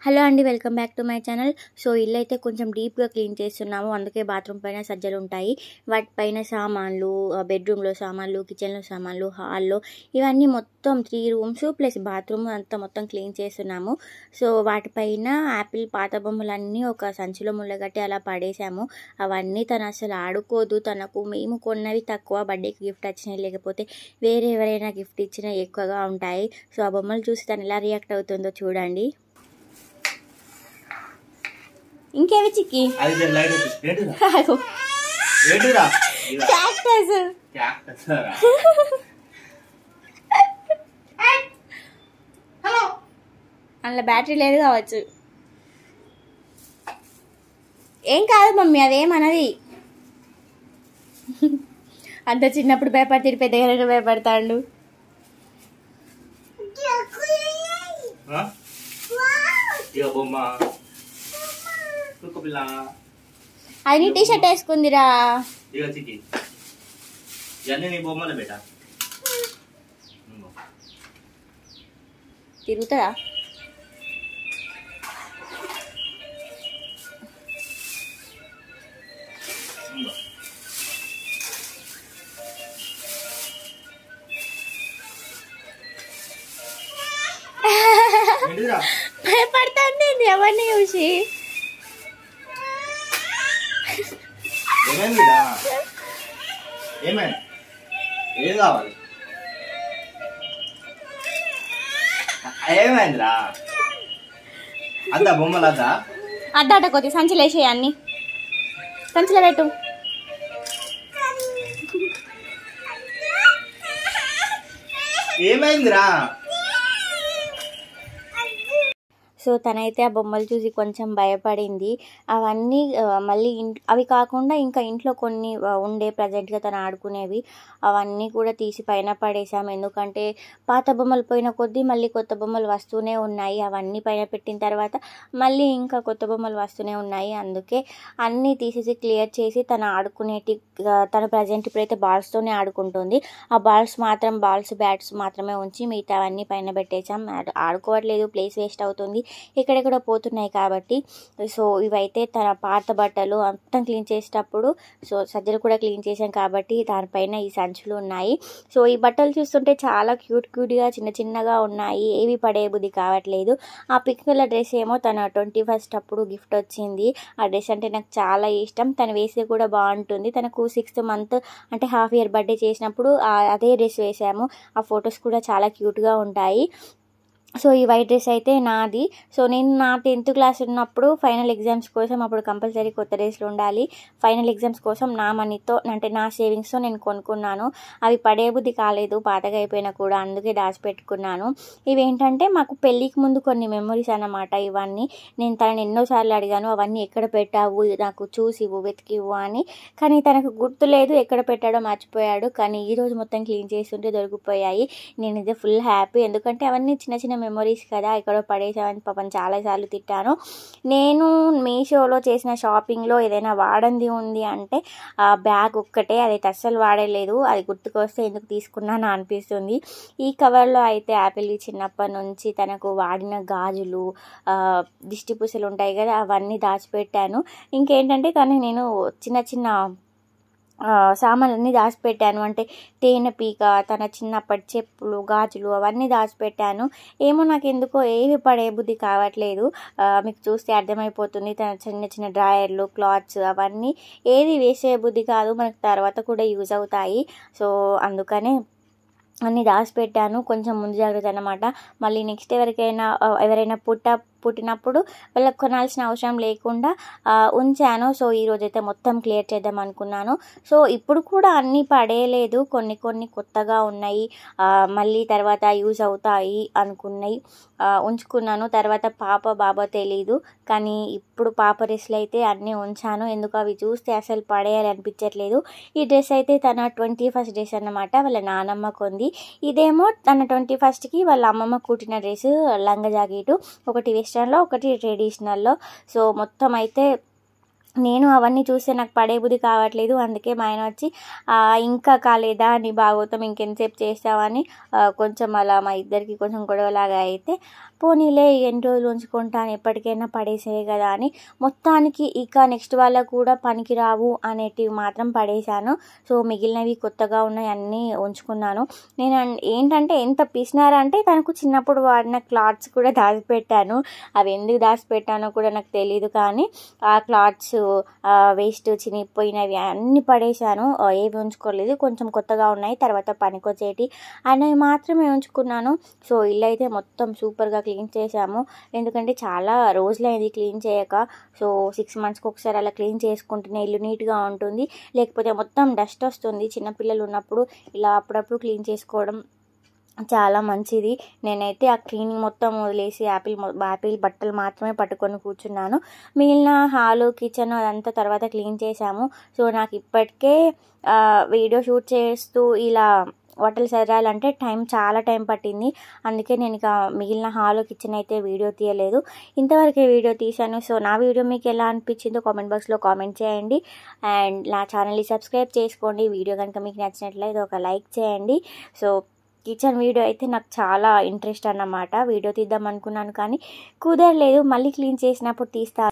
Hello అండి, welcome back to my channel. So ఇల్లు అయితే కొంచెం డీప్గా క్లీన్ చేస్తున్నాము. అందుకే బాత్రూమ్ పైన సజ్జలు ఉంటాయి. వాటిపైన సామాన్లు, బెడ్రూమ్లో సామాన్లు, కిచెన్లో సామాన్లు, హాల్లో ఇవన్నీ మొత్తం 3 రూమ్స్ ప్లస్ బాత్రూమ్ అంతా మొత్తం క్లీన్ చేస్తున్నాము. సో వాటిపైన యాపిల్ పాత బొమ్మలన్నీ ఒక సంచిలో ముళ్ళగట్టి అలా పడేసాము. అవన్నీ తను అసలు ఆడుకోదు. తనకు మేము కొన్నవి తక్కువ, బర్త్డేకి గిఫ్ట్ వచ్చినాయి, లేకపోతే వేరే ఎవరైనా గిఫ్ట్ ఇచ్చినా ఎక్కువగా ఉంటాయి. సో ఆ బొమ్మలు చూసి తను ఎలా రియాక్ట్ అవుతుందో చూడండి. ఇంకేవి చిక్కి అందులో బ్యాటరీ లేదు కావచ్చు. ఏం కాదు మమ్మీ, అదేమన్నది. అంత చిన్నప్పుడు భయపడతాడు, పెద్దగా భయపడతాడు. అది టీ షర్ట్ వేసుకుందిరా. తిరుగుతారా? భయపడతాండి ఎవరిని చూసి. ఏం కావాలి? ఏమైందిరా? అద్దా బొమ్మలు అద్దా అడ్డాట కొద్ది సంచిలో వేసేయి, అన్ని సంచిలో పెట్టు. ఏమైందిరా? సో తనైతే ఆ బొమ్మలు చూసి కొంచెం భయపడింది. అవన్నీ మళ్ళీ అవి కాకుండా ఇంకా ఇంట్లో కొన్ని ఉండే ప్రజెంట్గా తను ఆడుకునేవి అవన్నీ కూడా తీసి పైన పడేసాము. ఎందుకంటే పాత బొమ్మలు పోయిన కొద్దీ మళ్ళీ కొత్త బొమ్మలు వస్తూనే ఉన్నాయి. అవన్నీ పైన పెట్టిన తర్వాత మళ్ళీ ఇంకా కొత్త బొమ్మలు వస్తూనే ఉన్నాయి. అందుకే అన్నీ తీసేసి క్లియర్ చేసి తను ఆడుకునేటి, తను ప్రజెంట్ ఇప్పుడైతే బాల్స్తోనే ఆడుకుంటుంది. ఆ బాల్స్ బ్యాట్స్ మాత్రమే ఉంచి మిగతా అవన్నీ పైన పెట్టేసాం. ఆడుకోవట్లేదు, ప్లేస్ వేస్ట్ అవుతుంది, ఎక్కడెక్కడ పోతున్నాయి కాబట్టి. సో ఇవైతే తన పాత బట్టలు అంతా క్లీన్ చేసేటప్పుడు సో సజ్జలు కూడా క్లీన్ చేసాం కాబట్టి దానిపైన ఈ సంచులు ఉన్నాయి. సో ఈ బట్టలు చూస్తుంటే చాలా క్యూట్గా చిన్నగా ఉన్నాయి. ఏవి పడే బుద్ధి కావట్లేదు. ఆ పింక్ కలర్ డ్రెస్ ఏమో తన 21st అప్పుడు గిఫ్ట్ వచ్చింది. ఆ డ్రెస్ అంటే నాకు చాలా ఇష్టం. తను వేస్తే కూడా బాగుంటుంది. తనకు 6th month అంటే హాఫ్ ఇయర్ బర్త్డే చేసినప్పుడు అదే డ్రెస్ వేసాము. ఆ ఫొటోస్ కూడా చాలా క్యూట్గా ఉంటాయి. సో ఈ వైట్ డ్రెస్ అయితే నాది. సో నేను నా 10th క్లాస్ ఉన్నప్పుడు ఫైనల్ ఎగ్జామ్స్ కోసం, అప్పుడు కంపల్సరీ కొత్త డ్రెస్లు ఉండాలి. ఫైనల్ ఎగ్జామ్స్ కోసం నా మనీతో అంటే నా సేవింగ్స్తో నేను కొనుక్కున్నాను. అవి పడే బుద్ధి కాలేదు, పాతగా అయిపోయినా కూడా, అందుకే దాచిపెట్టుకున్నాను. ఇవేంటంటే మాకు పెళ్ళికి ముందు కొన్ని మెమొరీస్ అన్నమాట ఇవన్నీ. నేను తనని ఎన్నోసార్లు అడిగాను, అవన్నీ ఎక్కడ పెట్టావు, నాకు చూసి వెతికివ్వు అని. కానీ తనకు గుర్తులేదు, ఎక్కడ పెట్టాడో మర్చిపోయాడు. కానీ ఈరోజు మొత్తం క్లీన్ చేస్తుంటే దొరికిపోయాయి. నేనైతే ఫుల్ హ్యాపీ, ఎందుకంటే అవన్నీ చిన్న మెమొరీస్ కదా, ఎక్కడో పడేసామని పాపం చాలాసార్లు తిట్టాను. నేను మీషోలో చేసిన షాపింగ్లో ఏదైనా వాడంది ఉంది అంటే ఆ బ్యాగ్ ఒక్కటే, అదైతే అస్సలు వాడలేదు. అది గుర్తుకొస్తే ఎందుకు తీసుకున్నాను అనిపిస్తుంది. ఈ కవర్లో అయితే యాపిల్ చిన్నప్పటి నుంచి తనకు వాడిన గాజులు, దిష్టి పూసలు ఉంటాయి కదా, అవన్నీ దాచిపెట్టాను. ఇంకేంటంటే నేను చిన్న సామాన్లన్నీ దాచిపెట్టాను. అంటే తేనె పీక, తన చిన్నప్పటి చెప్పులు, గాజులు అవన్నీ దాచిపెట్టాను. ఏమో నాకు ఎందుకో ఏవి పడే బుద్ధి కావట్లేదు. మీకు చూస్తే అర్థమైపోతుంది. తన చిన్న డ్రాయర్లు, క్లాత్స్ అవన్నీ ఏది వేసే బుద్ధి కాదు, మనకు తర్వాత కూడా యూజ్ అవుతాయి. సో అందుకనే అన్నీ దాచిపెట్టాను. కొంచెం ముందు జాగ్రత్త అన్నమాట. మళ్ళీ నెక్స్ట్ ఎవరైనా పుట్టినప్పుడు వాళ్ళకి కొనాల్సిన అవసరం లేకుండా ఉంచాను. సో ఈరోజైతే మొత్తం క్లియర్ చేద్దాం అనుకున్నాను. సో ఇప్పుడు కూడా అన్నీ పడేయలేదు, కొన్ని కొత్తగా ఉన్నాయి, మళ్ళీ తర్వాత యూజ్ అవుతాయి అనుకున్నాయి ఉంచుకున్నాను. తర్వాత బాబా తెలీదు, కానీ ఇప్పుడు పాప డ్రెస్లు అయితే అన్నీ ఉంచాను. ఎందుకు అవి చూస్తే అసలు పడేయాలి అనిపించట్లేదు. ఈ డ్రెస్ అయితే తన 21st డ్రెస్ అన్నమాట, వాళ్ళ నానమ్మ కొంది. ఇదేమో తన 21st వాళ్ళ అమ్మమ్మ కుట్టిన డ్రెస్, లంగా జాకెట్, ఒకటి వెస్ట్రన్లో ఒకటి ట్రెడిషనల్లో. సో మొత్తం అయితే నేను అవన్నీ చూస్తే నాకు పడేబుద్ధి కావట్లేదు. అందుకే మా ఆయన వచ్చి ఇంకా కాలేదా నీ భాగవతం ఇంకెంతసేపు చేస్తావని కొంచెం అలా మా ఇద్దరికి కొంచెం గొడవలాగా అయితే పోనీలే ఎన్ని రోజులు ఉంచుకుంటాను, ఎప్పటికైనా పడేసేవి కదా అని మొత్తానికి ఇక నెక్స్ట్ వాళ్ళకు కూడా పనికి రావు అనేటివి మాత్రం పడేశాను. సో మిగిలినవి కొత్తగా ఉన్నాయి అన్నీ ఉంచుకున్నాను. నేను ఏంటంటే ఎంత పిసినారంటే తనకు చిన్నప్పుడు వాడిన క్లాత్స్ కూడా దాచిపెట్టాను. అవి ఎందుకు దాచిపెట్టానో కూడా నాకు తెలియదు, కానీ ఆ క్లాత్స్ వేస్ట్ చినిగిపోయినవి అన్నీ పడేశాను. ఏవి ఉంచుకోలేదు. కొంచెం కొత్తగా ఉన్నాయి, తర్వాత పనికొచ్చేటి అనేవి మాత్రమే ఉంచుకున్నాను. సో ఇల్లు అయితే మొత్తం సూపర్గా క్లీన్ చేశాము. ఎందుకంటే చాలా రోజులైంది క్లీన్ చేయక. సో 6 monthsకి ఒకసారి అలా క్లీన్ చేసుకుంటేనే ఇల్లు నీట్గా ఉంటుంది. లేకపోతే మొత్తం డస్ట్ వస్తుంది. చిన్నపిల్లలు ఉన్నప్పుడు ఇలా అప్పుడప్పుడు క్లీన్ చేసుకోవడం చాలా మంచిది. నేనైతే ఆ క్లీనింగ్ మొత్తం వదిలేసి యాపిల్ బట్టలు మాత్రమే పట్టుకొని కూర్చున్నాను. మిగిలిన హాలు కిచెన్ అదంతా తర్వాత క్లీన్ చేశాము. సో నాకు ఇప్పటికే వీడియో షూట్ చేస్తూ ఇలా బట్టలు సదరాలంటే చాలా టైం పట్టింది. అందుకే నేను ఇక మిగిలిన హాల్ కిచెన్ అయితే వీడియో తీయలేదు. ఇంతవరకే వీడియో తీశాను. సో నా వీడియో మీకు ఎలా అనిపించిందో కామెంట్ బాక్స్లో కామెంట్ చేయండి. అండ్ నా ఛానల్ని సబ్స్క్రైబ్ చేసుకోండి. వీడియో కనుక మీకు నచ్చినట్లయితే ఒక లైక్ చేయండి. సో కిచెన్ వీడియో అయితే నాకు చాలా ఇంట్రెస్ట్ అన్నమాట. వీడియో తీద్దాం అనుకున్నాను కానీ కుదరలేదు. మళ్ళీ క్లీన్ చేసినప్పుడు తీస్తాను.